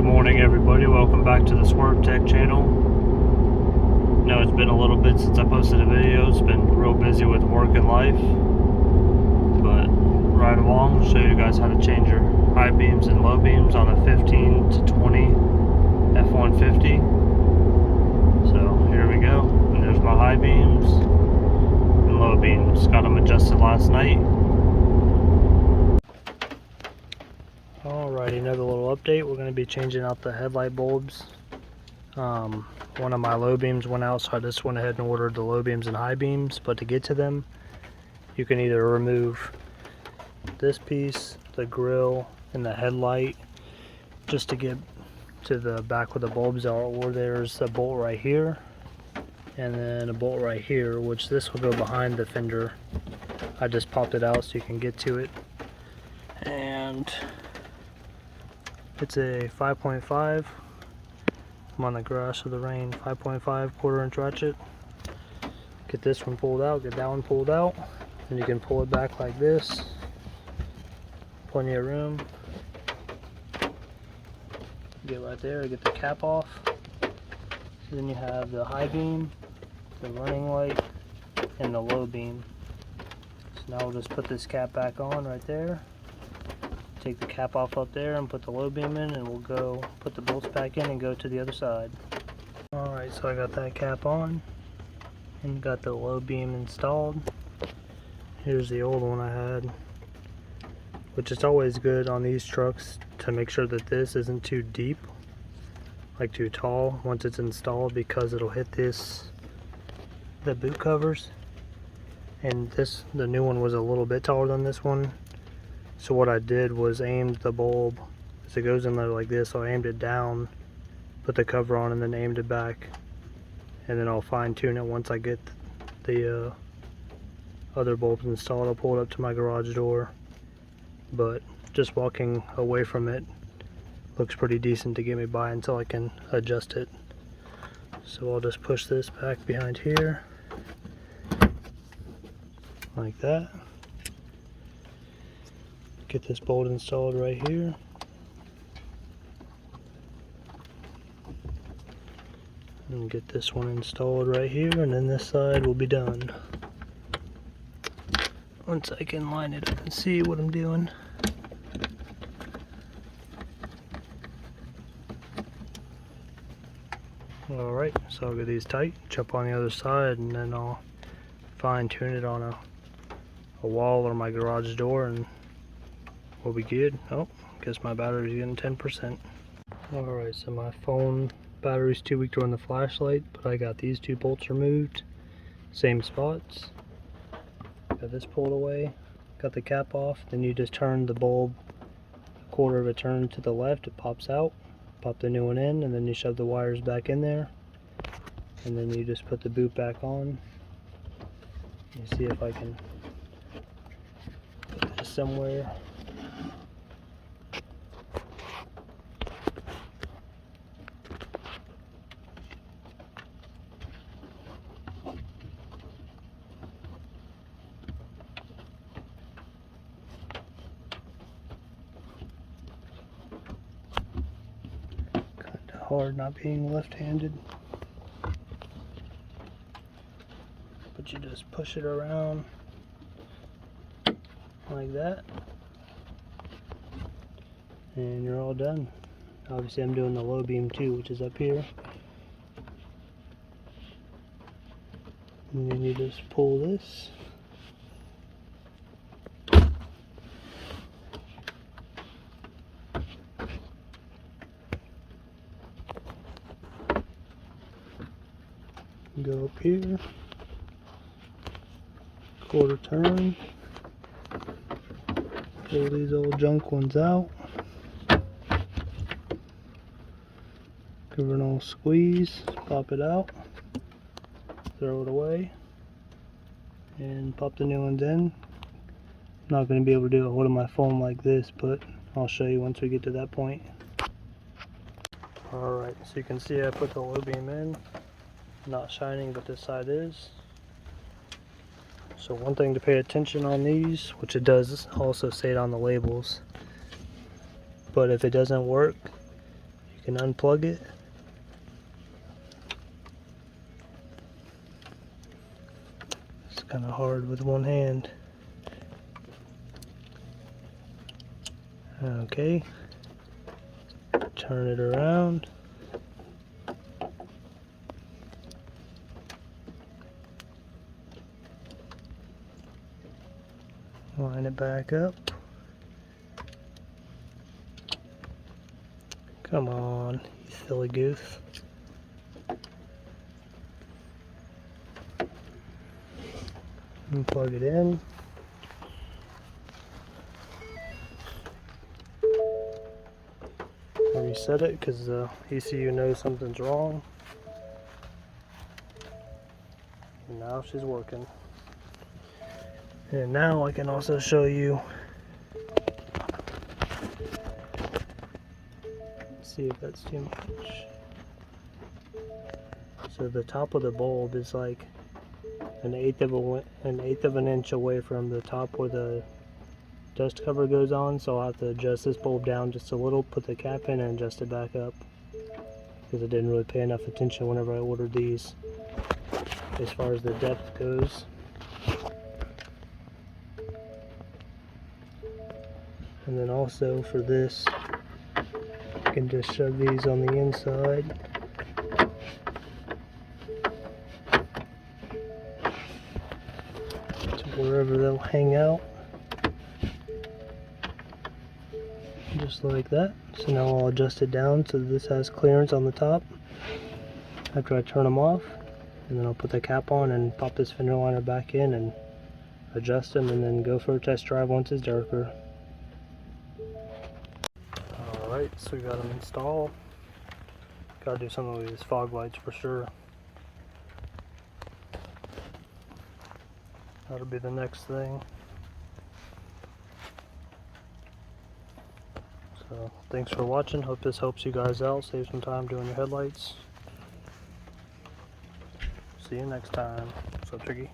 morning, everybody. Welcome back to the Swerve Tech channel. Now it's been a little bit since I posted a video. It's been real busy with work and life, but right along, show you guys how to change your high beams and low beams on a 15 to 20 F150. So here we go, and there's my high beams and low beams. Got them adjusted last night. Alrighty, another little update. We're going to be changing out the headlight bulbs. One of my low beams went out, so I just went ahead and ordered the low beams and high beams. But to get to them, you can either remove this piece, the grill, and the headlight, just to get to the back where the bulbs are, or there's a bolt right here, and then a bolt right here, which this will go behind the fender. I just popped it out so you can get to it. And it's a 5.5. I'm on the grass of the rain. 5.5 1/4-inch ratchet. Get this one pulled out, get that one pulled out, and you can pull it back like this. Plenty of room. Get right there, get the cap off. So then you have the high beam, the running light, and the low beam. So now we'll just put this cap back on right there. Take the cap off up there and put the low beam in, and we'll go put the bolts back in and go to the other side. Alright, so I got that cap on and got the low beam installed. Here's the old one I had, which is always good on these trucks to make sure that this isn't too deep, like too tall once it's installed, because it'll hit the boot covers. And the new one was a little bit taller than this one. So what I did was aimed the bulb as it goes in there like this. So I aimed it down, put the cover on, and then aimed it back. And then I'll fine tune it once I get the other bulbs installed. I'll pull it up to my garage door. But just walking away from it looks pretty decent to get me by until I can adjust it. So I'll just push this back behind here like that. Get this bolt installed right here. And get this one installed right here, and then this side will be done. Once I can line it up and see what I'm doing. Alright, so I'll get these tight, jump on the other side, and then I'll fine tune it on a wall or my garage door, and we'll be good. Oh, guess my battery's getting 10%. Alright, so my phone battery's too weak to run the flashlight, but I got these two bolts removed. Same spots. Got this pulled away. Got the cap off. Then you just turn the bulb a 1/4 of a turn to the left. It pops out. Pop the new one in, and then you shove the wires back in there. And then you just put the boot back on. You see if I can put this somewhere. Hard not being left-handed, but you just push it around like that and you're all done. Obviously I'm doing the low beam too, which is up here, and then you just pull this. Go up here, 1/4 turn, pull these old junk ones out, give it an old squeeze, pop it out, throw it away, and pop the new ones in. I'm not going to be able to do it holding my phone like this, but I'll show you once we get to that point. Alright, so you can see I put the low beam in. Not shining, but this side is. So one thing to pay attention on these, which it does also say it on the labels, but if it doesn't work, you can unplug it. It's kind of hard with one hand. Okay, turn it around. Line it back up. Come on, you silly goose. And plug it in. Reset it because the ECU knows something's wrong. And now she's working. And now I can also show you. Let's see if that's too much. So the top of the bulb is like an eighth of an inch away from the top where the dust cover goes on, so I'll have to adjust this bulb down just a little, put the cap in and adjust it back up, because I didn't really pay enough attention whenever I ordered these as far as the depth goes. And then also for this, you can just shove these on the inside. To wherever they'll hang out. Just like that. So now I'll adjust it down so this has clearance on the top after I turn them off, and then I'll put the cap on and pop this fender liner back in and adjust them, and then go for a test drive once it's darker. Alright, so we got them installed. Gotta do something with these fog lights for sure. That'll be the next thing. So thanks for watching. Hope this helps you guys out. Save some time doing your headlights. See you next time. What's up, Tricky?